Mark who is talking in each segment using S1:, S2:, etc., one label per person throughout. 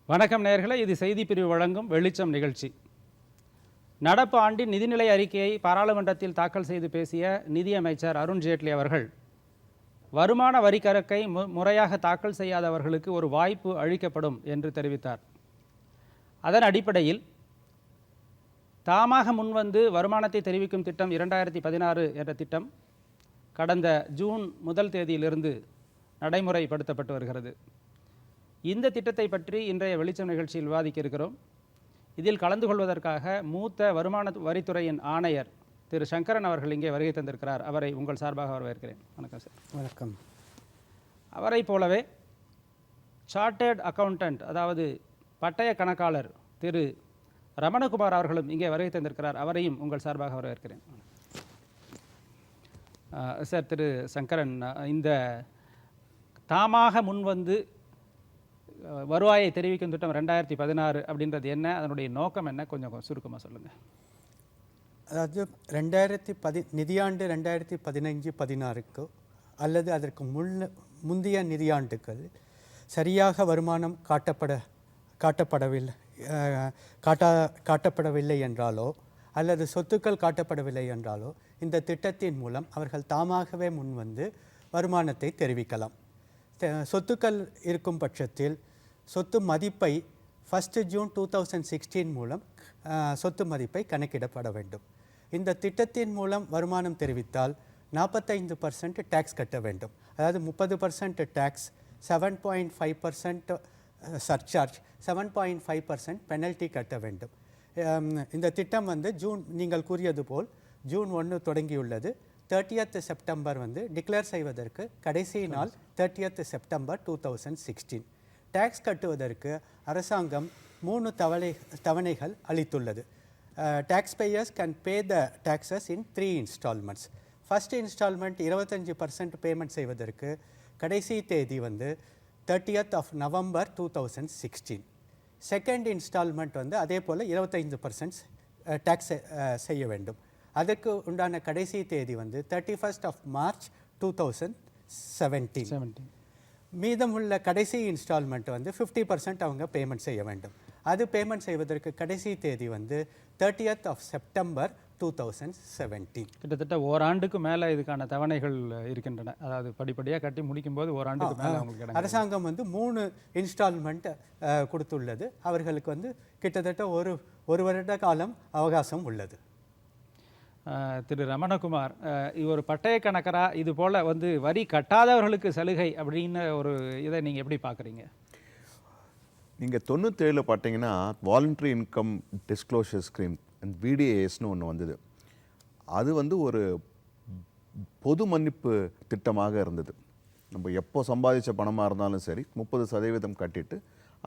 S1: வணக்கம் நேயர்களே, இது செய்தி பிரிவு வழங்கும் வெளிச்சம் நிகழ்ச்சி. நடப்பு ஆண்டின் நிதிநிலை அறிக்கையை பாராளுமன்றத்தில் தாக்கல் செய்து பேசிய நிதியமைச்சர் அருண் ஜேட்லி அவர்கள் வருமான வரி கணக்கை முறையாக தாக்கல் செய்யாதவர்களுக்கு ஒரு வாய்ப்பு அளிக்கப்படும் என்று தெரிவித்தார். அதன் அடிப்படையில் தாமாக முன்வந்து வருமானத்தை தெரிவிக்கும் திட்டம் 2016 என்ற திட்டம் கடந்த ஜூன் 1 தேதியிலிருந்து நடைமுறைப்படுத்தப்பட்டு வருகிறது. இந்த திட்டத்தை பற்றி இன்றைய வெளிச்சம் நிகழ்ச்சியில் விவாதிக்க இருக்கிறோம். இதில் கலந்து கொள்வதற்காக மூத்த வருமான வரித்துறையின் ஆணையர் திரு சங்கரன் அவர்கள் இங்கே வருகை தந்திருக்கிறார். அவரை உங்கள் சார்பாக வரவேற்கிறேன். வணக்கம் சார்.
S2: வணக்கம்.
S1: அவரை போலவே சார்ட்டர்ட் அக்கவுண்டன்ட், அதாவது பட்டய கணக்காளர் திரு ரமணகுமார் அவர்களும் இங்கே வருகை தந்திருக்கிறார். அவரையும் உங்கள் சார்பாக வரவேற்கிறேன். சார், திரு சங்கரன், இந்த தாமாக முன்வந்து வருவாயை தெரிவிக்கும் திட்டம் 2016 அப்படின்றது என்ன, அதனுடைய நோக்கம் என்ன, கொஞ்சம் சுருக்கமாக சொல்லுங்கள்.
S2: அதாவது நிதியாண்டு 2015-16க்கு அல்லது அதற்கு முந்தைய நிதியாண்டுகள் சரியாக வருமானம் காட்டப்படவில்லை என்றாலோ அல்லது சொத்துக்கள் காட்டப்படவில்லை என்றாலோ இந்த திட்டத்தின் மூலம் அவர்கள் தாமாகவே முன்வந்து வருமானத்தை தெரிவிக்கலாம். சொத்துக்கள் இருக்கும் பட்சத்தில் சொத்து மதிப்பை 1 ஜூன் 2016 மூலம் சொத்து மதிப்பை கணக்கிடப்பட வேண்டும். இந்த திட்டத்தின் மூலம் வருமானம் தெரிவித்தால் 45% டேக்ஸ் கட்ட வேண்டும். அதாவது 30% டேக்ஸ், 7.5% சர்சார்ஜ், 7.5% பெனல்ட்டி கட்ட வேண்டும். இந்த திட்டம் நீங்கள் கூறியது போல் ஜூன் 1 தொடங்கியுள்ளது. 30th செப்டம்பர் டிக்ளேர் செய்வதற்கு கடைசி நாள் 30th செப்டம்பர் 2016. டேக்ஸ் கட்டுவதற்கு அரசாங்கம் 3 தவணைகள் அளித்துள்ளது. Tax payers can pay the taxes in 3 instalments. First instalment 25% payment செய்வதற்கு கடைசி தேதி 30th நவம்பர் 2016. செகண்ட் இன்ஸ்டால்மெண்ட் அதே போல் 25% டேக்ஸ் செய்ய வேண்டும். அதுக்கு உண்டான கடைசி தேதி 31st மார்ச் 2017. மீதமுள்ள கடைசி இன்ஸ்டால்மெண்ட் 50% அவங்க பேமெண்ட் செய்ய வேண்டும். அது பேமெண்ட் செய்வதற்கு கடைசி தேதி 30th செப்டம்பர் 2017.
S1: கிட்டத்தட்ட ஓராண்டுக்கு மேலே இதுக்கான தவணைகள் இருக்கின்றன. அதாவது படிப்படியாக கட்டி முடிக்கும் போது ஓராண்டுக்கு மேலே அவங்களுக்கு
S2: அரசாங்கம் 3 இன்ஸ்டால்மெண்ட் கொடுத்துள்ளது. அவர்களுக்கு கிட்டத்தட்ட ஒரு வருட காலம் அவகாசம் உள்ளது.
S1: திரு ரமணகுமார், ஒரு பட்டய கணக்கராக இது போல் வரி கட்டாதவர்களுக்கு சலுகை அப்படின்னு ஒரு இதை நீங்கள் எப்படி பார்க்குறீங்க?
S3: நீங்கள் 97 பார்த்தீங்கன்னா வாலண்டரி இன்கம் டிஸ்க்ளோஷர் ஸ்கீம் VDASனு ஒன்று வந்தது. அது ஒரு பொது மன்னிப்பு திட்டமாக இருந்தது. நம்ம எப்போ சம்பாதிச்ச பணமாக இருந்தாலும் சரி 30% கட்டிட்டு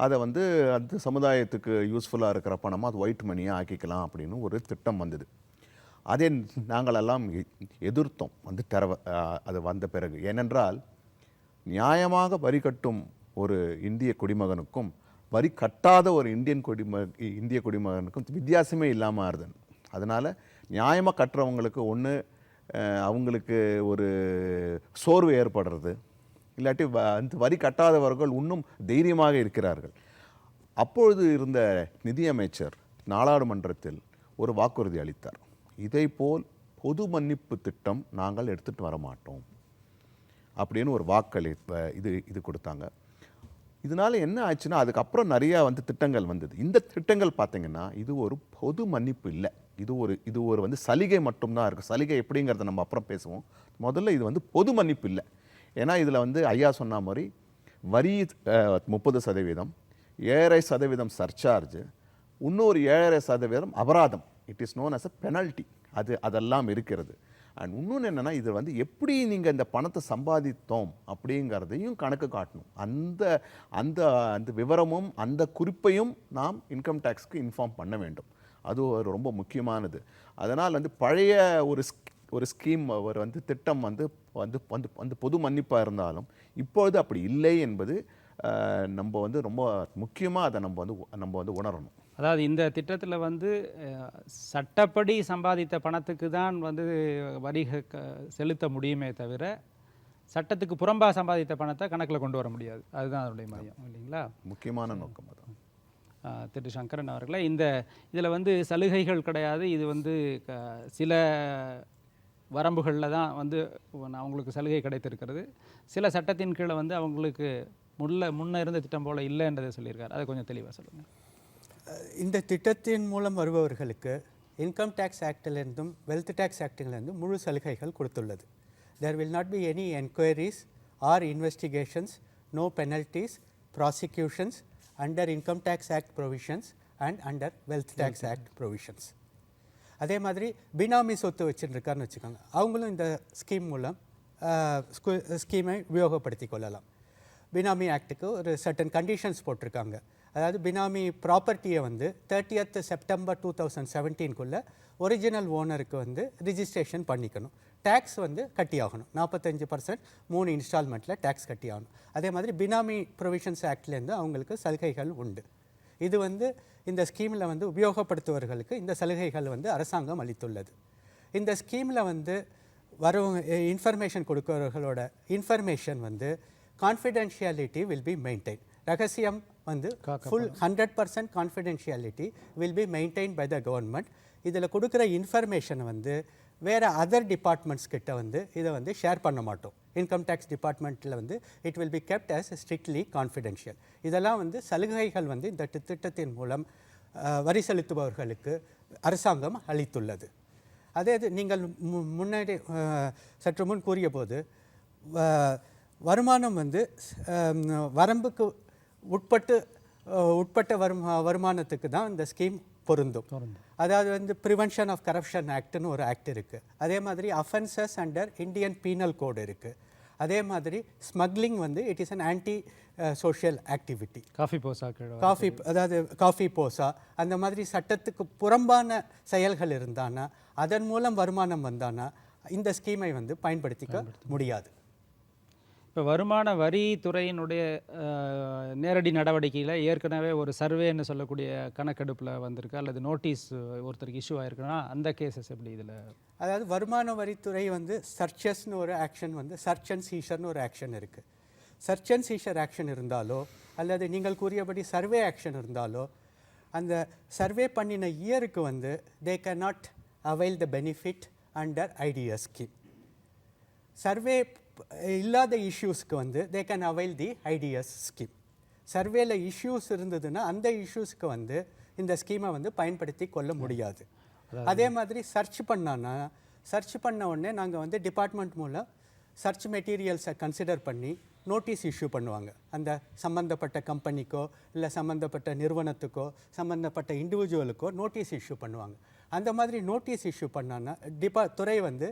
S3: அதை அந்த சமுதாயத்துக்கு யூஸ்ஃபுல்லாக இருக்கிற பணமாக அது ஒயிட் மணியாக ஆக்கிக்கலாம் அப்படின்னு ஒரு திட்டம் வந்தது. அதே நாங்களெல்லாம் எதிர்த்தோம் அது வந்த பிறகு. ஏனென்றால் நியாயமாக வரி கட்டும் ஒரு இந்திய குடிமகனுக்கும் வரி கட்டாத ஒரு இந்திய குடிமகனுக்கும் வித்தியாசமே இல்லாமல் ஆறுது. அதனால் நியாயமாக கட்டுறவங்களுக்கு அவங்களுக்கு ஒரு சோர்வு ஏற்படுறது, இல்லாட்டி வரி கட்டாதவர்கள் இன்னும் தைரியமாக இருக்கிறார்கள். அப்பொழுது இருந்த நிதியமைச்சர் நாடாளுமன்றத்தில் ஒரு வாக்குறுதி அளித்தார். இதைப்போல் பொது மன்னிப்பு திட்டம் நாங்கள் எடுத்துகிட்டு வர மாட்டோம் அப்படின்னு ஒரு இது கொடுத்தாங்க. இதனால் என்ன ஆச்சுன்னா அதுக்கப்புறம் நிறையா திட்டங்கள் வந்தது. இந்த திட்டங்கள் பார்த்திங்கன்னா இது ஒரு பொது மன்னிப்பு இல்லை, இது ஒரு சலுகை மட்டும்தான் இருக்குது. சலுகை எப்படிங்கிறத நம்ம அப்புறம் பேசுவோம். முதல்ல இது பொது மன்னிப்பு இல்லை. ஏன்னா இதில் ஐயா சொன்ன மாதிரி வரி 30%, 7.5% சர்சார்ஜ், இன்னொரு 7.5% அபராதம், it is known as a penalty, அதெல்லாம் இருக்கிறது. அண்ட் இன்னொன்று என்னென்னா இது எப்படி நீங்கள் இந்த பணத்தை சம்பாதித்தோம் அப்படிங்கிறதையும் கணக்கு காட்டணும். அந்த விவரமும் அந்த குறிப்பையும் நாம் இன்கம் டேக்ஸ்க்கு இன்ஃபார்ம் பண்ண வேண்டும். அது ரொம்ப முக்கியமானது. அதனால் பழைய ஒரு ஸ்கீம் ஒரு திட்டம் பொது மன்னிப்பாக இருந்தாலும் இப்பொழுது அப்படி இல்லை என்பது நம்ம ரொம்ப முக்கியமாக அதை நம்ம உணரணும்.
S1: அதாவது இந்த திட்டத்தில் சட்டப்படி சம்பாதித்த பணத்துக்கு தான் வரி செலுத்த முடியுமே தவிர சட்டத்துக்கு புறம்பாக சம்பாதித்த பணத்தை கணக்கில் கொண்டு வர முடியாது. அதுதான் அதனுடைய மையம் இல்லைங்களா?
S3: முக்கியமான நோக்கம் அதான்.
S1: திரு சங்கரன் அவர்களே, இதில் வந்து சலுகைகள் கிடையாது. இது வந்து சில வரம்புகளில் தான் வந்து அவங்களுக்கு சலுகை கிடைத்திருக்கிறது. சில சட்டத்தின் கீழே வந்து அவங்களுக்கு முன்ன இருந்த திட்டம் போல் இல்லைன்றதை சொல்லியிருக்காரு. அதை கொஞ்சம் தெளிவாக சொல்லுங்கள்.
S2: இந்த திட்டத்தின் மூலம் வருபவர்களுக்கு இன்கம் டேக்ஸ் ஆக்டிலிருந்தும் வெல்த் டேக்ஸ் ஆக்டிலிருந்தும் முழு சலுகைகள் கொடுத்துள்ளது. There will not be any enquiries or investigations, no penalties, prosecutions under income tax act provisions and under wealth tax act provisions. அதே மாதிரி பினாமி சொத்து வச்சுருக்காருன்னு வச்சுக்கோங்க, அவங்களும் இந்த ஸ்கீம் மூலம் ஸ்கீமை உபயோகப்படுத்தி கொள்ளலாம். பினாமி ஆக்டுக்கு ஒரு சர்டன் கண்டிஷன்ஸ் போட்டிருக்காங்க. அதாவது பினாமி ப்ராப்பர்ட்டியை வந்து 30th செப்டம்பர் 2017 ஒரிஜினல் ஓனருக்கு வந்து ரிஜிஸ்ட்ரேஷன் பண்ணிக்கணும். டேக்ஸ் வந்து கட்டி ஆகணும். 45% 3 இன்ஸ்டால்மெண்ட்டில் டேக்ஸ் கட்டி ஆகணும். அதே மாதிரி பினாமி ப்ரொவிஷன்ஸ் ஆக்ட்லேருந்து அவங்களுக்கு சலுகைகள் உண்டு. இது வந்து இந்த ஸ்கீமில் வந்து உபயோகப்படுத்துவர்களுக்கு இந்த சலுகைகள் வந்து அரசாங்கம் அளித்துள்ளது. இந்த ஸ்கீமில் வந்து வரும் இன்ஃபர்மேஷன் கொடுக்கிறவர்களோட இன்ஃபர்மேஷன் வந்து கான்ஃபிடென்ஷியாலிட்டி வில் பி மெயின்டைன். ரகசியம் வந்து full 100% confidentiality will be maintain by the government. இதில் கொடுக்குற இன்ஃபர்மேஷனை வந்து வேறு அதர் டிபார்ட்மெண்ட்ஸ் கிட்ட வந்து இதை வந்து ஷேர் பண்ண மாட்டோம். இன்கம் டேக்ஸ் டிபார்ட்மெண்ட்டில் வந்து it will be kept as strictly confidential. இதெல்லாம் வந்து சலுகைகள் வந்து இந்த திட்டத்தின் மூலம் வரி செலுத்துபவர்களுக்கு அரசாங்கம் அளித்துள்ளது. அதே இது நீங்கள் முன்னாடி சற்று முன் கூறிய போது வருமானம் வந்து வரம்புக்கு உட்பட்ட வருமானத்துக்கு தான் இந்த ஸ்கீம் பொருந்தும். அதாவது வந்து ப்ரிவென்ஷன் ஆஃப் கரப்ஷன் ஆக்ட்னு ஒரு ஆக்ட் இருக்குது. அதே மாதிரி offences under Indian penal code இருக்குது. அதே மாதிரி ஸ்மக்லிங் வந்து it is an anti social activity. COFEPOSA அந்த மாதிரி சட்டத்துக்கு புறம்பான செயல்கள் இருந்தானா, அதன் மூலம் வருமானம் வந்தானா இந்த ஸ்கீமை வந்து பயன்படுத்திக்க முடியாது.
S1: இப்போ வருமான வரித்துறையினுடைய நேரடி நடவடிக்கையில் ஏற்கனவே ஒரு சர்வேன்னு சொல்லக்கூடிய கணக்கெடுப்பில் வந்திருக்கு, அல்லது நோட்டீஸ் ஒருத்தருக்கு இஷ்யூ ஆயிருக்குன்னா அந்த கேசஸ் எப்படி இதில்?
S2: அதாவது வருமான வரித்துறை வந்து சர்ச்சஸ்னு ஒரு ஆக்ஷன் வந்து சர்ச் அண்ட் சீஷர்னு ஒரு ஆக்ஷன் இருக்குது. சர்ச் அண்ட் சீஷர் ஆக்ஷன் இருந்தாலோ அல்லது நீங்கள் கூறியபடி சர்வே ஆக்ஷன் இருந்தாலோ அந்த சர்வே பண்ணின இயருக்கு வந்து they can not avail the benefit under IDS scheme. Survey இல்லாத இஷ்யூஸ்க்கு வந்து they can avail the IDS scheme. சர்வேல இஷ்யூஸ் இருந்ததுன்னா அந்த இஷ்யூஸ்க்கு வந்து இந்த ஸ்கீமை வந்து பயன்படுத்தி கொள்ள முடியாது. அதே மாதிரி சர்ச் பண்ண உடனே நாங்கள் வந்து டிபார்ட்மெண்ட் மூலம் சர்ச் மெட்டீரியல்ஸை கன்சிடர் பண்ணி நோட்டீஸ் இஷ்யூ பண்ணுவாங்க. அந்த சம்மந்தப்பட்ட கம்பெனிக்கோ இல்லை சம்மந்தப்பட்ட நிறுவனத்துக்கோ சம்மந்தப்பட்ட இண்டிவிஜுவலுக்கோ நோட்டீஸ் இஷ்யூ பண்ணுவாங்க. அந்த மாதிரி நோட்டீஸ் இஷ்யூ பண்ணான்னா துறை வந்து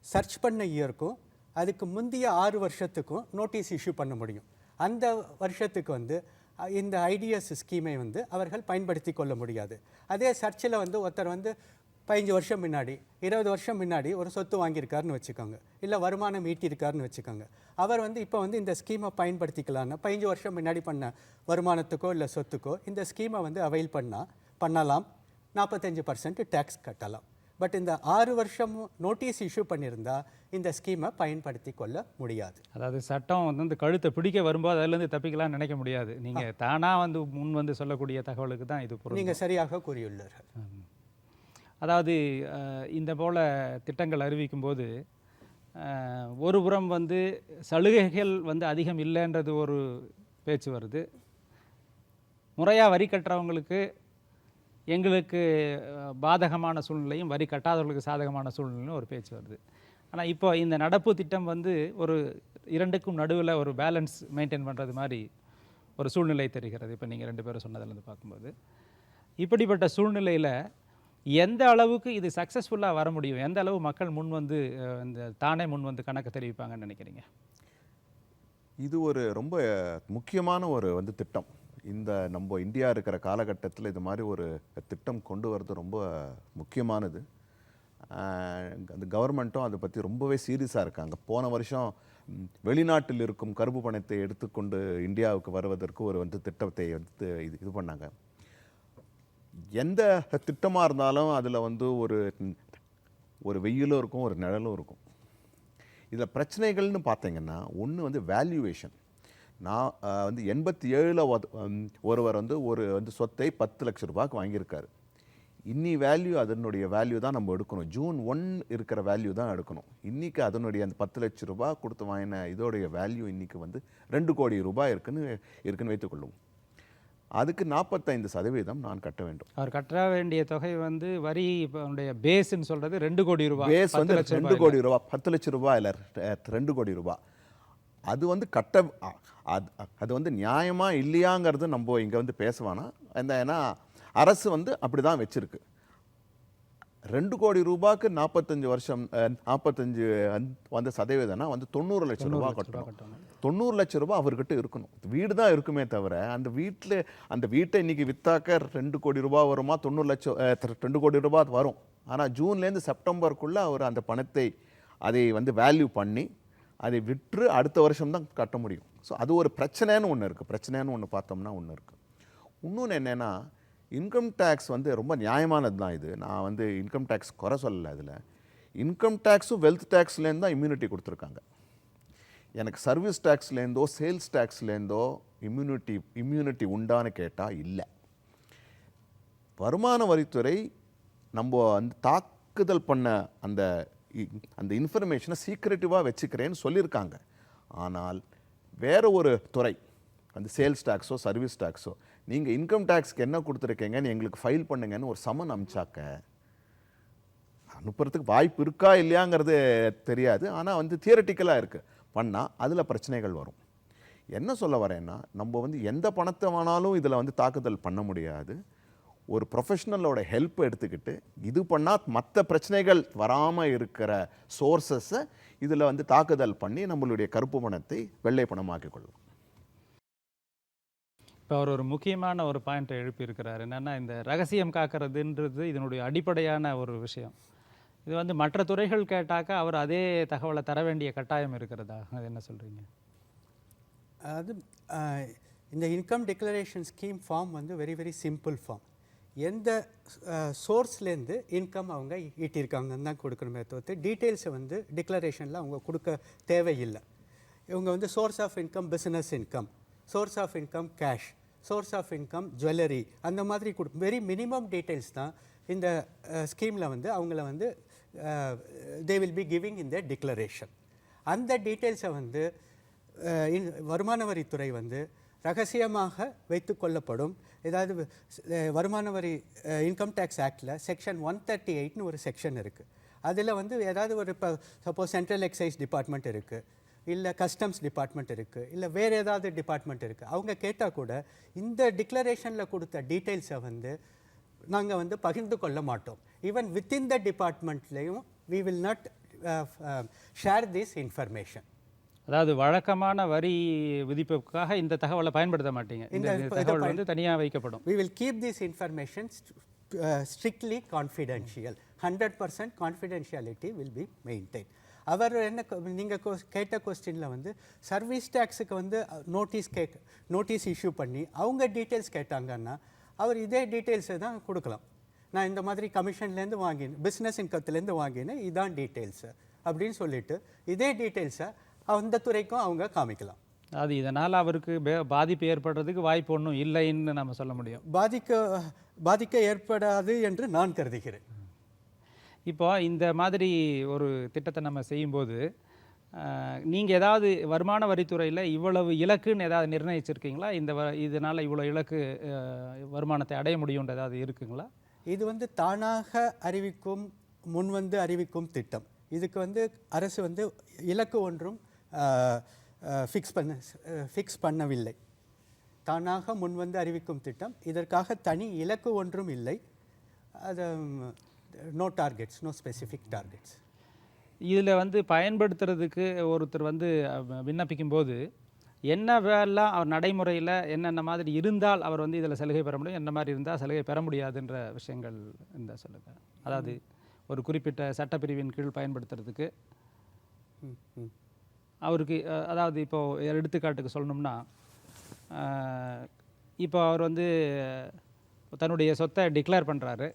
S2: சர்ச் பண்ண இயருக்கும் அதுக்கு முந்தைய 6 வருஷத்துக்கும் நோட்டீஸ் இஷ்யூ பண்ண முடியும். அந்த வருஷத்துக்கு வந்து இந்த ஐடிஎஸ் ஸ்கீமை வந்து அவர்கள் பயன்படுத்தி கொள்ள முடியாது. அதே சர்ச்சில் வந்து ஒருத்தர் வந்து 15 வருஷம் முன்னாடி 20 வருஷம் முன்னாடி ஒரு சொத்து வாங்கியிருக்காருன்னு வச்சுக்கோங்க, இல்லை வருமானம் ஈட்டியிருக்காருன்னு வச்சுக்கோங்க, அவர் வந்து இப்போ வந்து இந்த ஸ்கீமை பயன்படுத்திக்கலான்னு 15 வருஷம் முன்னாடி பண்ண வருமானத்துக்கோ இல்லை சொத்துக்கோ இந்த ஸ்கீமை வந்து அவைல் பண்ணலாம். 45% டேக்ஸ் கட்டலாம். பட் இந்த 6 வருஷமும் நோட்டீஸ் இஷ்யூ பண்ணியிருந்தா இந்த ஸ்கீமை பயன்படுத்தி கொள்ள முடியாது.
S1: அதாவது சட்டம் வந்து கழுத்தை பிடிக்க வரும்போது அதிலேருந்து தப்பிக்கலாம்னு நினைக்க முடியாது. நீங்கள் தானாக வந்து முன் வந்து சொல்லக்கூடிய தகவலுக்கு தான் இது பொருள்.
S2: நீங்கள் சரியாக கூறியுள்ளார்கள்.
S1: அதாவது இந்த போல் திட்டங்கள் அறிவிக்கும்போது ஒரு புறம் வந்து சலுகைகள் வந்து அதிகம் இல்லைன்றது ஒரு பேச்சு வருது. முறையாக வரி கட்டுறவங்களுக்கு எங்களுக்கு பாதகமான சூழ்நிலையும் வரி கட்டாதவர்களுக்கு சாதகமான சூழ்நிலையும் ஒரு பேச்சு வருது. ஆனால் இப்போ இந்த நடப்பு திட்டம் வந்து ஒரு இரண்டுக்கும் நடுவில் ஒரு பேலன்ஸ் மெயின்டைன் பண்ணுறது மாதிரி ஒரு சூழ்நிலை தெரிகிறது. இப்போ நீங்கள் 2 பேரும் சொன்னதுலேருந்து பார்க்கும்போது இப்படிப்பட்ட சூழ்நிலையில் எந்த அளவுக்கு இது சக்ஸஸ்ஃபுல்லாக வர முடியும், எந்த அளவு மக்கள் தானே முன் வந்து கணக்கு தெரிவிப்பாங்கன்னு நினைக்கிறீங்க?
S3: இது ஒரு ரொம்ப முக்கியமான ஒரு திட்டம். நம்ம இந்தியா இருக்கிற காலகட்டத்தில் இது மாதிரி ஒரு திட்டம் கொண்டு வரது ரொம்ப முக்கியமானது. அந்த கவர்மெண்ட்டும் அதை பற்றி ரொம்பவே சீரியஸாக இருக்காங்க. போன வருஷம் வெளிநாட்டில் இருக்கும் கருப்பு பணத்தை எடுத்துக்கொண்டு இந்தியாவுக்கு வருவதற்கு ஒரு திட்டத்தை இது பண்ணாங்க. எந்த திட்டமாக இருந்தாலும் அதில் ஒரு வெயிலும் இருக்கும், ஒரு நிழலும் இருக்கும். இதில் பிரச்சனைகள்னு பார்த்தீங்கன்னா ஒன்று வேல்யூவேஷன். நான் வந்து 87ல் ஒருவர் ஒரு சொத்தை 10 லட்சம் ரூபாய்க்கு வாங்கியிருக்காரு. இன்னி வேல்யூ அதனுடைய வேல்யூ தான் நம்ம எடுக்கணும். ஜூன் 1 இருக்கிற வேல்யூ தான் எடுக்கணும். இன்றைக்கி அதனுடைய அந்த 10 லட்சம் ரூபாய் கொடுத்து வாங்கின இதோடைய வேல்யூ இன்றைக்கி வந்து 2 கோடி ரூபாய் இருக்குன்னு வைத்துக்கொள்ளும். அதுக்கு 45% நான் கட்ட வேண்டும்.
S1: அவர் கட்ட வேண்டிய தொகை வந்து வரி பேஸ்ன்னு சொல்கிறது 2 கோடி ரூபாய்.
S3: பேஸ் வந்து 2 கோடி ரூபாய், 10 லட்சம் ரூபாய் இல்லை, 2 கோடி ரூபாய். அது வந்து அது வந்து நியாயமா இல்லையாங்கிறது நம்ம இங்கே வந்து பேசுவானா ஏன்னா அரசு வந்து அப்படி தான் வச்சிருக்கு. 2 கோடி ரூபாய்க்கு 45 வந்து சதவீதம்னா வந்து 90 லட்சம் ரூபாய் கட்டணும். 90 லட்சம் ரூபாய் அவர்கிட்ட இருக்கணும். வீடு தான் இருக்குமே தவிர அந்த வீட்டை இன்னைக்கு வித்தாக்க 2 கோடி ரூபாய் வருமா? 2 கோடி ரூபாய் வரும். ஆனால் ஜூன்லேருந்து செப்டம்பருக்குள்ளே அவர் அந்த பணத்தை அதை வந்து வேல்யூ பண்ணி அதை விற்று அடுத்த வருஷம் தான் கட்ட முடியும். ஸோ அது ஒரு பிரச்சனைன்னு ஒன்று இருக்குது. பிரச்சனைன்னு ஒன்று பார்த்தோம்னா ஒன்று இருக்குது. இன்னொன்று என்னென்னா, இன்கம் டேக்ஸ் வந்து ரொம்ப நியாயமானது தான். இது நான் வந்து இன்கம் டேக்ஸ் குறை சொல்லலை. அதில் இன்கம் டேக்ஸும் வெல்த் டேக்ஸ்லேருந்து தான் இம்யூனிட்டி கொடுத்துருக்காங்க. எனக்கு சர்வீஸ் டேக்ஸ்லேருந்தோ சேல்ஸ் டேக்ஸ்லேருந்தோ இம்யூனிட்டி உண்டான்னு கேட்டால் இல்லை. வருமான வரித்துறை நம்ம அந்த தாக்குதல் பண்ண அந்த இன்ஃபர்மேஷனை சீக்ரெட்டிவாக வச்சுக்கிறேன்னு சொல்லியிருக்காங்க. ஆனால் வேறு ஒரு துறை அந்த சேல்ஸ் டேக்ஸோ சர்வீஸ் டேக்ஸோ நீங்கள் இன்கம் டேக்ஸ்க்கு என்ன கொடுத்துருக்கீங்கன்னு எங்களுக்கு ஃபைல் பண்ணுங்கன்னு ஒரு சமன் அனுப்பிச்சாக்க அனுப்புறதுக்கு வாய்ப்பு இருக்கா இல்லையாங்கிறது தெரியாது. ஆனால் வந்து தியரட்டிக்கலாக இருக்குது. பண்ணால் அதில் பிரச்சனைகள் வரும். என்ன சொல்ல வரேன்னா, நம்ம வந்து எந்த பணத்தை வேணாலும் இதில் வந்து தாக்குதல் பண்ண முடியாது. ஒரு ப்ரொஃபஷனலோட ஹெல்ப் எடுத்துக்கிட்டு இது பண்ணால் மற்ற பிரச்சனைகள் வராமல் இருக்கிற சோர்ஸஸை இதில் வந்து தாக்குதல் பண்ணி நம்மளுடைய கருப்பு பணத்தை வெள்ளை பணமாக்கிக் கொள்ளலாம்.
S1: இப்போ அவர் ஒரு முக்கியமான ஒரு பாயிண்ட்டை எழுப்பியிருக்கிறார். என்னென்னா, இந்த ரகசியம் காக்கிறதுன்றது இதனுடைய அடிப்படையான ஒரு விஷயம். இது வந்து மற்ற துறைகள் கேட்டாக்கா அவர் அதே தகவலை தர வேண்டிய கட்டாயம் இருக்கிறதா? அது என்ன சொல்கிறீங்க?
S2: அது இந்த இன்கம் டிக்ளரேஷன் ஸ்கீம் ஃபார்ம் வந்து வெரி வெரி சிம்பிள் ஃபார்ம். எந்த சோர்ஸ்லேருந்து இன்கம் அவங்க ஈட்டியிருக்காங்கன்னு தான் கொடுக்கணுமே தவிர்த்து டீட்டெயில்ஸை வந்து டிக்ளரேஷனில் அவங்க கொடுக்க தேவையில்லை. இவங்க வந்து source of income business income, source of income cash, source of income jewellery, அந்த மாதிரி வெரி மினிமம் டீட்டெயில்ஸ் தான் இந்த ஸ்கீமில் வந்து அவங்கள வந்து they will be giving in the declaration. அந்த டீட்டெயில்ஸை வந்து வருமான வரித்துறை வந்து ரகசியமாக வைத்து கொள்ளப்படும். ஏதாவது வருமான வரி இன்கம் டேக்ஸ் ஆக்டில் செக்ஷன் 138ன்னு ஒரு செக்ஷன் இருக்குது. அதில் வந்து ஏதாவது ஒரு இப்போ சப்போஸ் சென்ட்ரல் எக்ஸைஸ் டிபார்ட்மெண்ட் இருக்குது, இல்லை கஸ்டம்ஸ் டிபார்ட்மெண்ட் இருக்குது, இல்லை வேறு ஏதாவது டிபார்ட்மெண்ட் இருக்குது, அவங்க கேட்டால் கூட இந்த டிக்ளரேஷனில் கொடுத்த டீட்டெயில்ஸை வந்து நாங்கள் வந்து பகிர்ந்து கொள்ள மாட்டோம். ஈவன் வித்தின் த டிபார்ட்மெண்ட்லேயும் we will not share this information.
S1: அதாவது வழக்கமான வரி விதிப்புக்காக இந்த தகவலை பயன்படுத்த மாட்டீங்க. இந்த தகவல் வந்து தனியாக வைக்கப்படும்.
S2: We will keep this information strictly confidential. 100% confidentiality will be maintained. அவர் என்ன நீங்கள் கேட்ட கொஸ்டினில் வந்து சர்வீஸ் டேக்ஸுக்கு வந்து நோட்டீஸ் இஷ்யூ பண்ணி அவங்க டீட்டெயில்ஸ் கேட்டாங்கன்னா அவர் இதே டீட்டெயில்ஸை தான் கொடுக்கலாம். நான் இந்த மாதிரி கமிஷன்லேருந்து வாங்கினேன், பிஸ்னஸ் இன்கத்துலேருந்து வாங்கினேன், இதான் டீட்டெயில்ஸு அப்படின்னு சொல்லிட்டு இதே டீட்டெயில்ஸை அந்த துறைக்கும் அவங்க காமிக்கலாம்.
S1: அது இதனால் அவருக்கு பாதிப்பு ஏற்படுறதுக்கு வாய்ப்பு ஒன்றும் இல்லைன்னு நம்ம சொல்ல முடியும்.
S2: பாதிக்க ஏற்படாது என்று நான் கருதுகிறேன்.
S1: இப்போ இந்த மாதிரி ஒரு திட்டத்தை நம்ம செய்யும்போது நீங்கள் ஏதாவது வருமான வரித்துறையில் இவ்வளவு இலக்குன்னு ஏதாவது நிர்ணயிச்சிருக்கீங்களா? இதனால் இவ்வளோ இலக்கு வருமானத்தை அடைய முடியுன்ற ஏதாவது இருக்குங்களா? இது
S2: வந்து தானாக முன்வந்து அறிவிக்கும் திட்டம். இதுக்கு வந்து அரசு வந்து இலக்கு ஒன்றும் ஃபிக்ஸ் பண்ணவில்லை. தானாக முன்வந்து அறிவிக்கும் திட்டம். இதற்காக தனி இலக்கு ஒன்றும் இல்லை. அது no targets, no specific targets.
S1: இதில் வந்து பயன்படுத்துறதுக்கு ஒருத்தர் வந்து விண்ணப்பிக்கும் போது என்னவெல்லாம் அவர் நடைமுறையில் என்னென்ன மாதிரி இருந்தால் அவர் வந்து இதில் சலுகை பெற முடியும், என்ன மாதிரி இருந்தால் சலுகை பெற முடியாதுன்ற விஷயங்கள் இருந்தால் சொல்லுங்கள். அதாவது ஒரு குறிப்பிட்ட சட்டப்பிரிவின் கீழ் பயன்படுத்துறதுக்கு அவருக்கு, அதாவது இப்போது எடுத்துக்காட்டுக்கு சொல்லணும்னா, இப்போ அவர் வந்து தன்னுடைய சொத்தை டிக்ளேர் பண்ணுறாரு.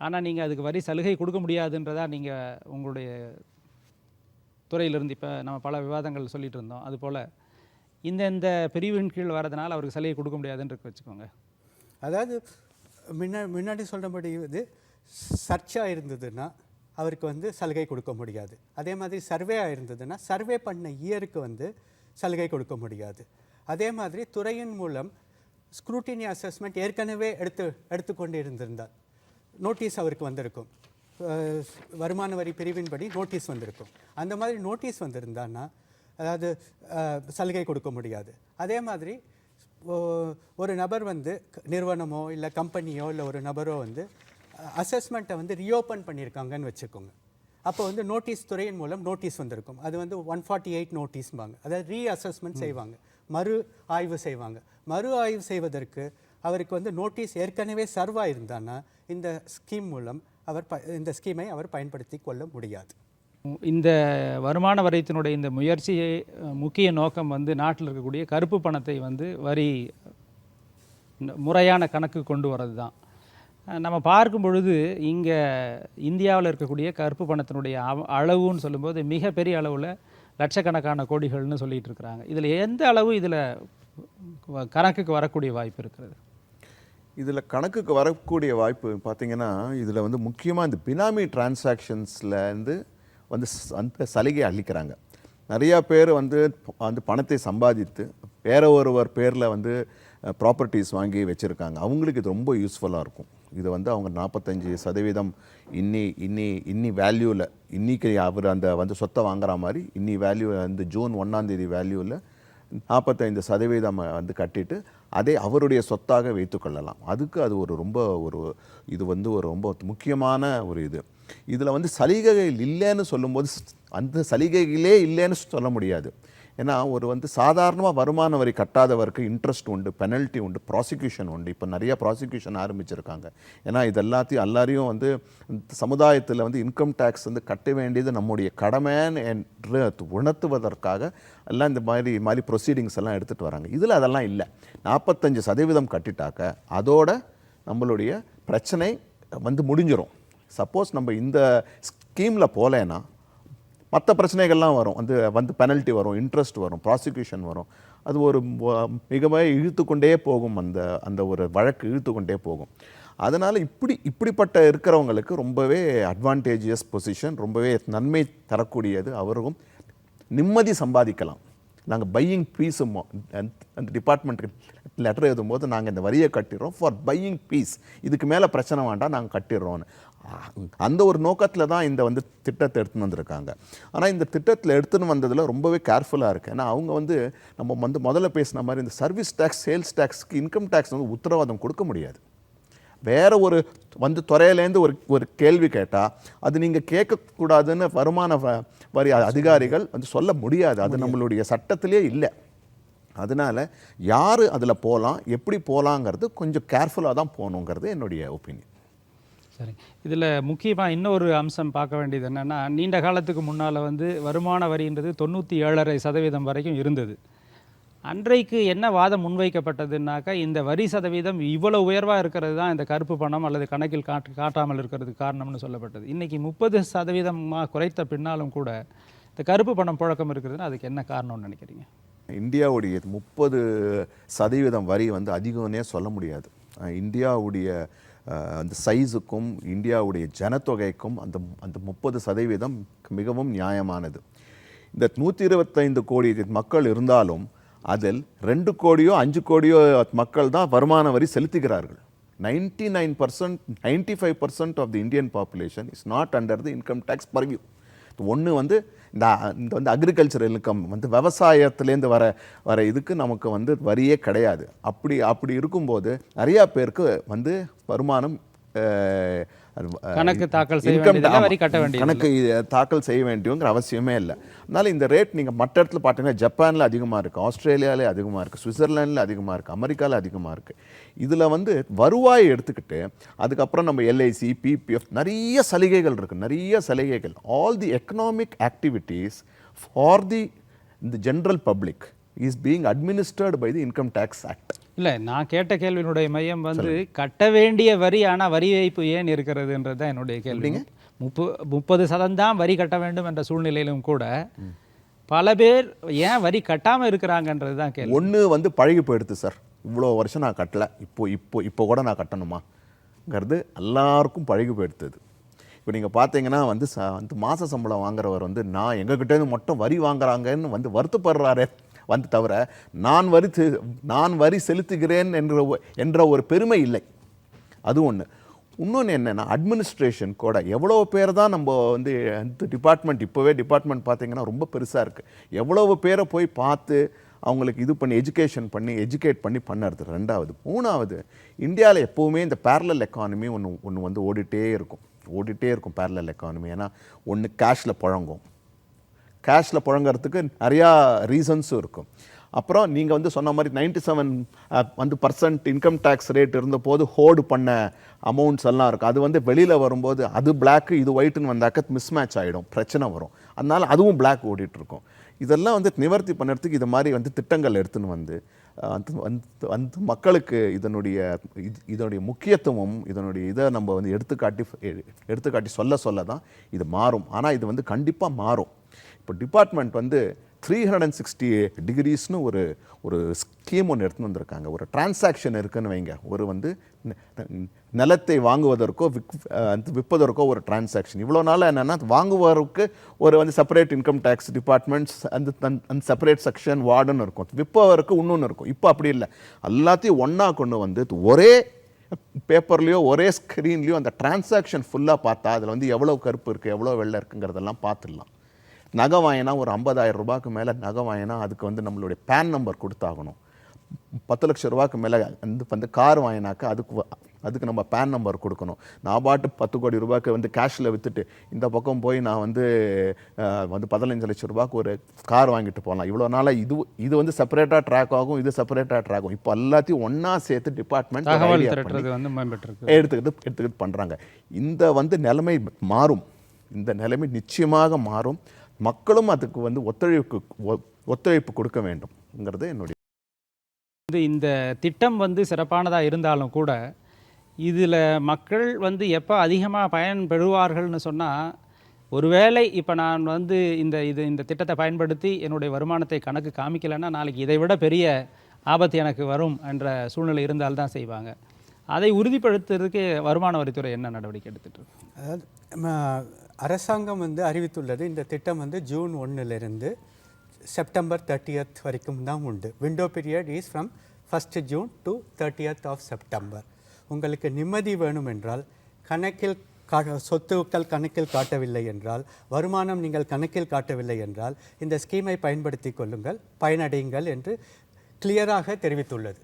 S1: ஆனால் நீங்கள் அதுக்கு வரி சலுகை கொடுக்க முடியாதுன்றதா நீங்கள் உங்களுடைய துறையிலிருந்து இப்போ நம்ம பல விவாதங்கள் சொல்லிகிட்டு இருந்தோம். அதுபோல் இந்த பிரிவின் கீழ் வரதுனால அவருக்கு சலுகை கொடுக்க முடியாதுன்னு வச்சுக்கோங்க.
S2: அதாவது முன்னாடி சொல்கிறபடி இது சர்ச்சாக இருந்ததுன்னா அவருக்கு வந்து சலுகை கொடுக்க முடியாது. அதே மாதிரி சர்வேயாக இருந்ததுன்னா சர்வே பண்ண இயருக்கு வந்து சலுகை கொடுக்க முடியாது. அதே மாதிரி துறையின் மூலம் ஸ்க்ரூட்டினி அசஸ்மெண்ட் ஏற்கனவே எடுத்துக்கொண்டு இருந்திருந்தார், நோட்டீஸ் அவருக்கு வந்திருக்கும், வருமான வரி பிரிவின்படி நோட்டீஸ் வந்திருக்கும். அந்த மாதிரி நோட்டீஸ் வந்திருந்தான்னா அதாவது சலுகை கொடுக்க முடியாது. அதே மாதிரி ஒரு நபர் வந்து நிறுவனமோ இல்லை கம்பெனியோ இல்லை ஒரு நபரோ வந்து அசஸ்மெண்ட்டை வந்து ரீஓப்பன் பண்ணியிருக்காங்கன்னு வச்சுக்கோங்க. அப்போ வந்து நோட்டீஸ் துறையின் மூலம் நோட்டீஸ் வந்திருக்கும். அது வந்து 148 நோட்டீஸ்பாங்க. அதாவது ரீஅசஸ்மெண்ட் செய்வாங்க, மறு ஆய்வு செய்வாங்க. மறு ஆய்வு செய்வதற்கு அவருக்கு வந்து நோட்டீஸ் ஏற்கனவே சர்வ் ஆயிருந்தான்னா இந்த ஸ்கீம் மூலம் இந்த ஸ்கீமை அவர் பயன்படுத்தி கொள்ள முடியாது.
S1: இந்த வருமான வரித்தினுடைய இந்த முயற்சியை முக்கிய நோக்கம் வந்து நாட்டில் இருக்கக்கூடிய கருப்பு பணத்தை வந்து வரி முறையான கணக்கு கொண்டு வர்றது தான். நம்ம பார்க்கும் பொழுது இங்கே இந்தியாவில் இருக்கக்கூடிய கருப்பு பணத்தினுடைய அளவுன்னு சொல்லும்போது மிகப்பெரிய அளவில் லட்சக்கணக்கான கோடிகள்னு சொல்லிட்டு இருக்கிறாங்க. இதில் எந்த அளவு இதில் கணக்குக்கு வரக்கூடிய வாய்ப்பு இருக்கிறது?
S3: இதில் கணக்குக்கு வரக்கூடிய வாய்ப்பு பார்த்திங்கன்னா, இதில் வந்து முக்கியமாக இந்த பினாமி டிரான்சாக்ஷன்ஸ்லேருந்து வந்து அந்த சலுகை அளிக்கிறாங்க. நிறையா பேர் வந்து பணத்தை சம்பாதித்து வேற ஒருவர் பேரில் வந்து ப்ராப்பர்ட்டிஸ் வாங்கி வச்சுருக்காங்க. அவங்களுக்கு இது ரொம்ப யூஸ்ஃபுல்லாக இருக்கும். இது வந்து அவங்க 45% இன்னி வேல்யூவில் இன்றைக்கி அவர் அந்த வந்து சொத்தை வாங்குற மாதிரி இன்னி வேல்யூ வந்து ஜூன் 1ஆம் தேதி வேல்யூவில் 45% வந்து கட்டிட்டு அதை அவருடைய சொத்தாக வைத்துக்கொள்ளலாம். அதுக்கு அது இது வந்து ஒரு ரொம்ப முக்கியமான ஒரு இது. இதில் வந்து சலுகைகள் இல்லைன்னு சொல்லும்போது அந்த சலுகைகளே இல்லைன்னு சொல்ல முடியாது. ஏன்னா ஒரு வந்து சாதாரணமாக வருமான வரி கட்டாதவருக்கு இன்ட்ரெஸ்ட் உண்டு, பெனல்ட்டி உண்டு, ப்ராசிக்யூஷன் உண்டு. இப்போ நிறைய ப்ராசிக்யூஷன் ஆரம்பிச்சிருக்காங்க. ஏன்னா இது எல்லாரையும் வந்து சமுதாயத்தில் வந்து இன்கம் டேக்ஸ் வந்து கட்ட வேண்டியது நம்முடைய கடமைன்னு என்று உணர்த்துவதற்காக எல்லாம் இந்த மாதிரி ப்ரொசீடிங்ஸ் எல்லாம் எடுத்துகிட்டு வராங்க. இதில் அதெல்லாம் இல்லை. 45% கட்டிட்டாக்க அதோட நம்மளுடைய பிரச்சனை வந்து முடிஞ்சிடும். சப்போஸ் நம்ம இந்த ஸ்கீமில் போகலைன்னா மற்ற பிரச்சனைகள்லாம் வரும். வந்து பெனல்ட்டி வரும், இன்ட்ரெஸ்ட் வரும், ப்ராசிக்யூஷன் வரும். அது ஒரு மிகவே இழுத்துக்கொண்டே போகும். அந்த ஒரு வழக்கு இழுத்துக்கொண்டே போகும். அதனால் இப்படிப்பட்ட இருக்கிறவங்களுக்கு ரொம்பவே அட்வான்டேஜியஸ் பொசிஷன், ரொம்பவே நன்மை தரக்கூடியது. அவரும் நிம்மதி சம்பாதிக்கலாம். நாங்கள் பையிங் பீஸும் அந்த டிபார்ட்மெண்ட்டுக்கு லெட்டர் எழுதும் போது நாங்கள் இந்த வரியை கட்டிடுறோம் ஃபார் பையிங் பீஸ், இதுக்கு மேலே பிரச்சனை வேண்டாம், நாங்கள் கட்டிடுறோன்னு. அந்த ஒரு நோக்கத்தில் தான் இந்த வந்து திட்டத்தை எடுத்துன்னு வந்திருக்காங்க. ஆனால் இந்த திட்டத்தில் எடுத்துன்னு வந்ததில் ரொம்பவே கேர்ஃபுல்லாக இருக்குது. ஏன்னா அவங்க வந்து நம்ம வந்து முதல்ல பேசின மாதிரி இந்த சர்வீஸ் டேக்ஸ், சேல்ஸ் டேக்ஸ்க்கு இன்கம் டேக்ஸ் வந்து உத்தரவாதம் கொடுக்க முடியாது. வேறு ஒரு வந்து துறையிலேருந்து ஒரு கேள்வி கேட்டால் அது நீங்கள் கேட்கக்கூடாதுன்னு வருமான வரி அதிகாரிகள் வந்து சொல்ல முடியாது. அது நம்மளுடைய சட்டத்திலே இல்லை. அதனால் யார் அதில் போகலாம், எப்படி போகலாங்கிறது கொஞ்சம் கேர்ஃபுல்லாக தான் போகணுங்கிறது என்னுடைய ஒப்பீனியன்.
S1: சரி, இதில் முக்கியமாக இன்னொரு அம்சம் பார்க்க வேண்டியது என்னென்னா, நீண்ட காலத்துக்கு முன்னால் வந்து வருமான வரின்றது 97.5% வரைக்கும் இருந்தது. அன்றைக்கு என்ன வாதம் முன்வைக்கப்பட்டதுன்னாக்கா, இந்த வரி சதவீதம் இவ்வளோ உயர்வாக இருக்கிறது தான் இந்த கருப்பு பணம் அல்லது கணக்கில் காட்டாமல் இருக்கிறதுக்கு காரணம்னு சொல்லப்பட்டது. இன்றைக்கி 30% குறைத்த பின்னாலும் கூட இந்த கருப்பு பணம் புழக்கம் இருக்கிறதுனா அதுக்கு என்ன காரணம்னு நினைக்கிறீங்க?
S3: இந்தியாவுடைய 30% வரி வந்து அதிகம்னே சொல்ல முடியாது. இந்தியாவுடைய அந்த சைஸுக்கும் இந்தியாவுடைய ஜனத்தொகைக்கும் அந்த 30% மிகவும் நியாயமானது. இந்த 125 கோடி மக்கள் இருந்தாலும் அதில் 2 கோடியோ 5 கோடியோ மக்கள் தான் வருமான வரி செலுத்துகிறார்கள். 95% of the Indian population is not under the income tax purview. ஒன்று வந்து இந்த வந்து அக்ரிகல்ச்சர் இன்கம் வந்து விவசாயத்துலேருந்து வர இதுக்கு நமக்கு வந்து வரியே கிடையாது. அப்படி இருக்கும்போது நிறையா பேருக்கு வந்து வருமானம்
S1: கணக்கு தாக்கல்
S3: செய்ய வேண்டியங்கிற அவசியமே இல்லை. அதனால் இந்த ரேட் நீங்கள் மற்ற இடத்துல பார்த்தீங்கன்னா ஜப்பானில் அதிகமாக இருக்குது, ஆஸ்திரேலியாவில் அதிகமாக இருக்குது, சுவிட்சர்லாண்டில் அதிகமாக இருக்குது, அமெரிக்காவில் அதிகமாக இருக்குது. இதில் வந்து வருவாயை எடுத்துக்கிட்டு அதுக்கப்புறம் நம்ம எல்ஐசி, பிபிஎஃப் நிறைய சலுகைகள் இருக்குது. நிறைய சலுகைகள் all the economic activities for the general public is being administered by the income tax act.
S1: இல்லை, நான் கேட்ட கேள்வியினுடைய மையம் வந்து கட்ட வேண்டிய வரி, ஆனால் வரி வைப்பு ஏன் இருக்கிறதுன்றது தான் என்னுடைய கேள்விங்க. 30% தான் வரி கட்ட வேண்டும் என்ற சூழ்நிலையிலும் கூட பல பேர் ஏன் வரி கட்டாமல் இருக்கிறாங்கன்றது தான் கேள்வி.
S3: ஒன்று வந்து பழகி போயிடுது சார். இவ்வளோ வருஷம் நான் கட்டலை, இப்போ கூட நான் கட்டணுமாங்கிறது எல்லாருக்கும் பழகி போயிடுது. இப்போ நீங்கள் பார்த்தீங்கன்னா வந்து வந்து மாத சம்பளம் வாங்குறவர் வந்து நான் எங்ககிட்டேருந்து மட்டும் வரி வாங்குறாங்கன்னு வந்து வருத்தப்படுறாரே வந்து தவிர நான் வரி செலுத்துகிறேன் என்ற ஒரு பெருமை இல்லை. அது ஒன்று. இன்னொன்று என்னென்னா அட்மினிஸ்ட்ரேஷன் கூட எவ்வளோ பேர் தான் நம்ம வந்து அந்த டிபார்ட்மெண்ட், இப்போவே டிபார்ட்மெண்ட் பார்த்தீங்கன்னா ரொம்ப பெருசாக இருக்குது. எவ்வளவு பேரை போய் பார்த்து அவங்களுக்கு இது பண்ணி எஜுகேட் பண்ணி பண்ணுறது. ரெண்டாவது. மூணாவது, இந்தியாவில் எப்போவுமே இந்த பேரலல் எக்கானமி ஒன்று வந்து ஓடிட்டே இருக்கும் பேரலல் எக்கானமி. ஏன்னா ஒன்று கேஷில் புழங்கிறதுக்கு நிறையா ரீசன்ஸும் இருக்கும். அப்புறம் நீங்கள் வந்து சொன்ன மாதிரி 97% இன்கம் டேக்ஸ் ரேட் இருந்தபோது ஹோல்டு பண்ண அமௌண்ட்ஸ் எல்லாம் இருக்கும். அது வந்து வெளியில் வரும்போது அது பிளாக்கு இது ஒயிட்டுன்னு வந்தாக்க மிஸ்மேட்ச் ஆகிடும், பிரச்சனை வரும். அதனால் அதுவும் பிளாக் ஓடிட்டுருக்கும். இதெல்லாம் வந்து நிவர்த்தி பண்ணுறதுக்கு இது மாதிரி வந்து திட்டங்கள் எடுத்துன்னு வந்து அந்த மக்களுக்கு இதனுடைய முக்கியத்துவம் இதை நம்ம வந்து எடுத்துக்காட்டி சொல்ல தான் இது மாறும். ஆனால் இது வந்து கண்டிப்பாக மாறும். இப்போ டிபார்ட்மெண்ட் வந்து 360 டிகிரிஸ்னு ஒரு ஸ்கீம் ஒன்று எடுத்துன்னு வந்திருக்காங்க. ஒரு டிரான்சாக்ஷன் இருக்குன்னு வைங்க. ஒரு வந்து நிலத்தை வாங்குவதற்கோ விற்பதற்கோ ஒரு டிரான்சாக்ஷன். இவ்வளோ நாள் என்னென்னா வாங்குவதற்கு ஒரு வந்து செப்பரேட் இன்கம் டேக்ஸ் டிபார்ட்மெண்ட்ஸ் அந்த செப்பரேட் செக்ஷன் வார்டுன்னு இருக்கும். விற்பவருக்கு இன்னொன்று இருக்கும். இப்போ அப்படி இல்லை. எல்லாத்தையும் ஒன்றா கொண்டு வந்து ஒரே பேப்பர்லேயோ ஒரே ஸ்க்ரீன்லேயோ அந்த டிரான்சாக்ஷன் ஃபுல்லாக பார்த்தா அதில் வந்து எவ்வளோ கருப்பு இருக்குது எவ்வளோ வெள்ளை இருக்குங்கிறதெல்லாம் பார்த்துடலாம். நகை வாங்கினா ஒரு 50,000 ரூபாய்க்கு மேலே நகை வாங்கினா அதுக்கு வந்து நம்மளுடைய பேன் நம்பர் கொடுத்தாகணும். 10 லட்சம் ரூபாய்க்கு மேலே வந்து கார் வாங்கினாக்கா அதுக்கு நம்ம பேன் நம்பர் கொடுக்கணும். நான் பாட்டு 10 கோடி ரூபாய்க்கு வந்து கேஷில் விற்றுட்டு இந்த பக்கம் போய் நான் வந்து 15 லட்சம் ரூபாய்க்கு ஒரு கார் வாங்கிட்டு போகலாம். இவ்வளோ நாளாக இது வந்து செப்பரேட்டாக ட்ராக் ஆகும், இது செப்பரேட்டாக ட்ராக் ஆகும். இப்போ எல்லாத்தையும் ஒன்றா சேர்த்து டிபார்ட்மெண்ட் எடுத்துக்கிட்டு பண்ணுறாங்க. இந்த வந்து நிலைமை மாறும். இந்த நிலைமை நிச்சயமாக மாறும். மக்களும் அதுக்கு வந்து ஒத்துழைப்பு கொடுக்க வேண்டும்ங்கிறது என்னுடைய.
S1: இந்த திட்டம் வந்து சிறப்பானதாக இருந்தாலும் கூட இதில் மக்கள் வந்து எப்போ அதிகமாக பயன்பெறுவார்கள்னு சொன்னால், ஒருவேளை இப்போ நான் வந்து இந்த திட்டத்தை பயன்படுத்தி என்னுடைய வருமானத்தை கணக்கு காமிக்கலைன்னா நாளைக்கு இதை விட பெரிய ஆபத்து எனக்கு வரும் என்ற சூழ்நிலை இருந்தால்தான் செய்வாங்க. அதை உறுதிப்படுத்துறதுக்கு வருமான வரித்துறை என்ன நடவடிக்கை எடுத்துட்டு இருக்கு?
S2: அரசாங்கம் வந்து அறிவித்துள்ளது. இந்த திட்டம் வந்து ஜூன் 1 செப்டம்பர் 30 வரைக்கும் தான் உண்டு. Window period is from 1 June to 30 September. உங்களுக்கு நிம்மதி வேணும் என்றால், சொத்துக்கள் கணக்கில் காட்டவில்லை என்றால், வருமானம் நீங்கள் கணக்கில் காட்டவில்லை என்றால் இந்த ஸ்கீமை பயன்படுத்தி கொள்ளுங்கள், பயனடையுங்கள் என்று கிளியராக தெரிவித்துள்ளது.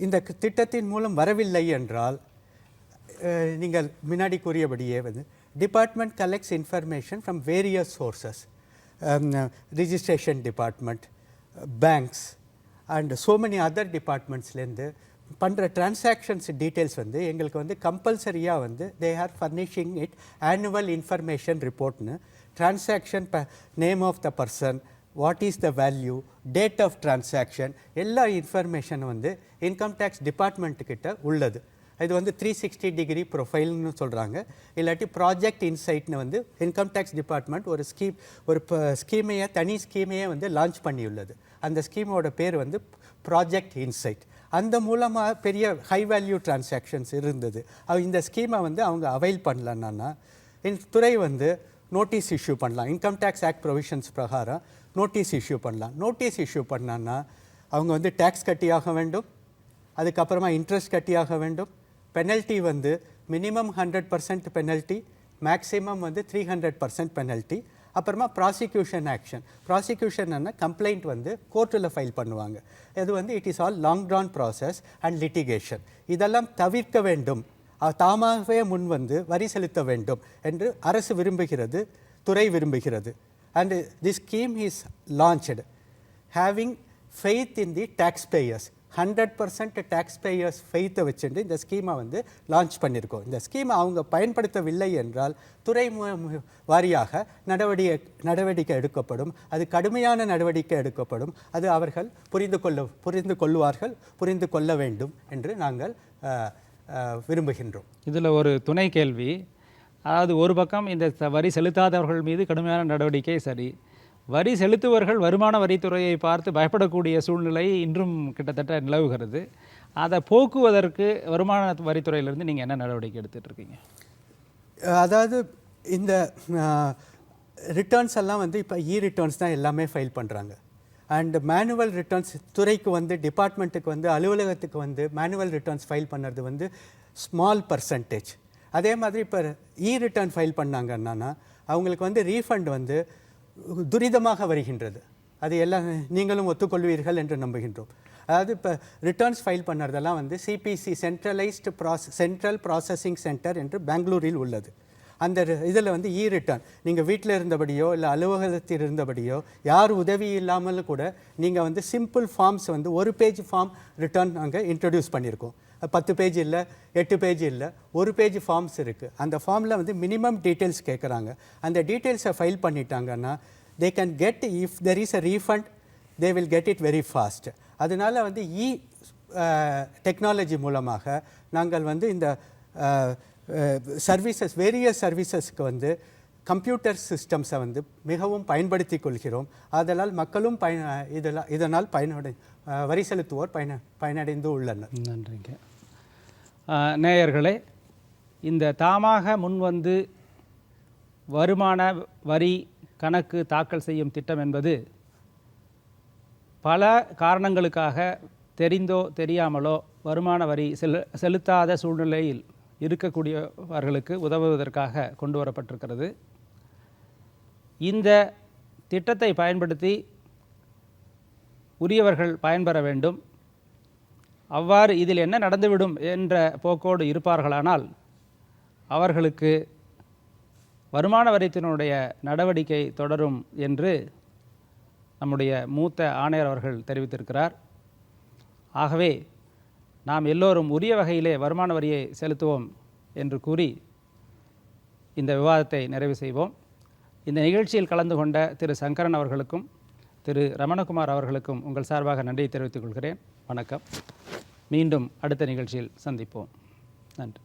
S2: இந்த திட்டத்தின் மூலம் வரவில்லை என்றால் நீங்கள் முன்னாடி கூறியபடியே வந்து department collects information from various sources, registration department, banks and so many other டிபார்ட்மெண்ட்ஸ்லேருந்து பண்ணுற டிரான்சாக்ஷன்ஸ் டீட்டெயில்ஸ் வந்து எங்களுக்கு வந்து கம்பல்சரியாக வந்து they are furnishing it annual information ரிப்போர்ட்னு. Transaction name of the person, what is the value, date of transaction, எல்லா இன்ஃபர்மேஷனும் வந்து இன்கம் டேக்ஸ் டிபார்ட்மெண்ட்டுக்கிட்ட உள்ளது. இது வந்து 360 டிகிரி ப்ரொஃபைல்னு சொல்கிறாங்க. இல்லாட்டி ப்ராஜெக்ட் இன்சைட்னு வந்து இன்கம் டேக்ஸ் டிபார்ட்மெண்ட் ஒரு தனி ஸ்கீமையே வந்து லான்ச் பண்ணியுள்ளது. அந்த ஸ்கீமோட பேர் வந்து ப்ராஜெக்ட் இன்சைட். அந்த மூலமாக பெரிய ஹை வேல்யூ டிரான்சாக்ஷன்ஸ் இருந்தது. இந்த ஸ்கீமை வந்து அவங்க அவைல் பண்ணலன்னா இந்த துறை வந்து நோட்டீஸ் இஷ்யூ பண்ணலாம். இன்கம் டேக்ஸ் ஆக்ட் ப்ரொவிஷன்ஸ் பிரகாரம் நோட்டீஸ் இஷ்யூ பண்ணலாம். நோட்டீஸ் இஷ்யூ பண்ணான்னா அவங்க வந்து டேக்ஸ் கட்டியாக வேண்டும், அதுக்கப்புறமா இன்ட்ரெஸ்ட் கட்டியாக வேண்டும். பெனல்ட்டி வந்து மினிமம் 100% பெனல்ட்டி, மேக்ஸிமம் வந்து 300% பெனல்ட்டி. அப்புறமா ப்ராசிக்யூஷன் ஆக்ஷன். ப்ராசிக்யூஷன்னா கம்ப்ளைண்ட் வந்து கோர்ட்டில் ஃபைல் பண்ணுவாங்க. இது வந்து it is all long drawn process and litigation. இதெல்லாம் தவிர்க்க வேண்டும். தாமாகவே முன் வந்து வரி செலுத்த வேண்டும் என்று அரசு விரும்புகிறது, துறை விரும்புகிறது. And this scheme is launched having faith in the tax payers. 100% tax payers ஃபெய்த்தை வச்சுட்டு இந்த ஸ்கீமை வந்து லான்ச் பண்ணியிருக்கோம். இந்த ஸ்கீமை அவங்க பயன்படுத்தவில்லை என்றால் துறை வாரியாக நடவடிக்கை எடுக்கப்படும். அது கடுமையான நடவடிக்கை எடுக்கப்படும். அது அவர்கள் புரிந்து கொள்ள வேண்டும் என்று நாங்கள் விரும்புகின்றோம்.
S1: இதில் ஒரு துணை கேள்வி. அதாவது ஒரு பக்கம் இந்த வரி செலுத்தாதவர்கள் மீது கடுமையான நடவடிக்கை சரி, வரி செலுத்துவர்கள் வருமான வரித்துறையை பார்த்து பயப்படக்கூடிய சூழ்நிலை இன்றும் கிட்டத்தட்ட நிலவுகிறது. அதை போக்குவதற்கு வருமான வரித்துறையிலிருந்து நீங்கள் என்ன நடவடிக்கை எடுத்துட்டு இருக்கீங்க?
S2: அதாவது இந்த ரிட்டர்ன்ஸ் எல்லாம் வந்து இப்போ ரிட்டர்ன்ஸ் தான் எல்லாமே ஃபைல் பண்ணுறாங்க. அண்ட் மேனுவல் ரிட்டர்ன்ஸ் துறைக்கு வந்து டிபார்ட்மெண்ட்டுக்கு வந்து அலுவலகத்துக்கு வந்து மேனுவல் ரிட்டர்ன்ஸ் ஃபைல் பண்ணுறது வந்து ஸ்மால் பர்சன்டேஜ். அதே மாதிரி இப்போ ரிட்டர்ன் ஃபைல் பண்ணாங்கன்னா அவங்களுக்கு வந்து ரீஃபண்ட் வந்து துரிதமாக வருகின்றது. அது எல்லாம் நீங்களும் ஒத்துக்கொள்வீர்கள் என்று நம்புகின்றோம். அதாவது இப்போ ரிட்டர்ன்ஸ் ஃபைல் பண்ணுறதெல்லாம் வந்து சிபிசி சென்ட்ரல் ப்ராசஸிங் சென்டர் என்று பெங்களூரில் உள்ளது. அந்த இதில் வந்து ரிட்டர்ன் நீங்கள் வீட்டில் இருந்தபடியோ இல்லை அலுவலகத்தில் இருந்தபடியோ யார் உதவி இல்லாமலும் கூட நீங்கள் வந்து சிம்பிள் ஃபார்ம்ஸ் வந்து 1 பேஜ் ஃபார்ம் ரிட்டர்ன் நாங்கள் இன்ட்ரடியூஸ் பண்ணியிருக்கோம். 10 பேஜ் இல்லை, 8 பேஜ் இல்லை, 1 பேஜ் ஃபார்ம்ஸ் இருக்குது. அந்த ஃபார்மில் வந்து மினிமம் டீட்டெயில்ஸ் கேட்குறாங்க. அந்த டீட்டெயில்ஸை ஃபைல் பண்ணிட்டாங்கன்னா they can get, if there is a refund, they will get it very fast. அதனால வந்து டெக்னாலஜி மூலமாக நாங்கள் வந்து இந்த சர்வீசஸ் வேரியஸ் சர்வீசஸ்க்கு வந்து கம்ப்யூட்டர் சிஸ்டம்ஸை வந்து மிகவும் பயன்படுத்தி கொள்கிறோம். அதனால் மக்களும் இதனால் வரி செலுத்துவோர் பயனடைந்து உள்ளனர்.
S1: நன்றிங்க. நேயர்களே, இந்த தாமாக முன்வந்து வருமான வரி கணக்கு தாக்கல் செய்யும் திட்டம் என்பது பல காரணங்களுக்காக தெரிந்தோ தெரியாமலோ வருமான வரி செலுத்தாத சூழ்நிலையில் இருக்கக்கூடியவர்களுக்கு உதவுவதற்காக கொண்டு வரப்பட்டிருக்கிறது. இந்த திட்டத்தை பயன்படுத்தி உரியவர்கள் பயன்பெற வேண்டும். அவ்வாறு இதில் என்ன நடந்துவிடும் என்ற போக்கோடு இருப்பார்களானால் அவர்களுக்கு வருமான வரித்தினுடைய நடவடிக்கை தொடரும் என்று நம்முடைய மூத்த ஆணையர் அவர்கள் தெரிவித்திருக்கிறார். ஆகவே நாம் எல்லோரும் உரிய வகையிலே வருமான வரியை செலுத்துவோம் என்று கூறி இந்த விவாதத்தை நிறைவு செய்வோம். இந்த நிகழ்ச்சியில் கலந்து கொண்ட திரு சங்கரன் அவர்களுக்கும் திரு ரமணகுமார் அவர்களுக்கும் உங்கள் சார்பாக நன்றியை தெரிவித்துக் கொள்கிறேன். வணக்கம். மீண்டும் அடுத்த நிகழ்ச்சியில் சந்திப்போம். நன்றி.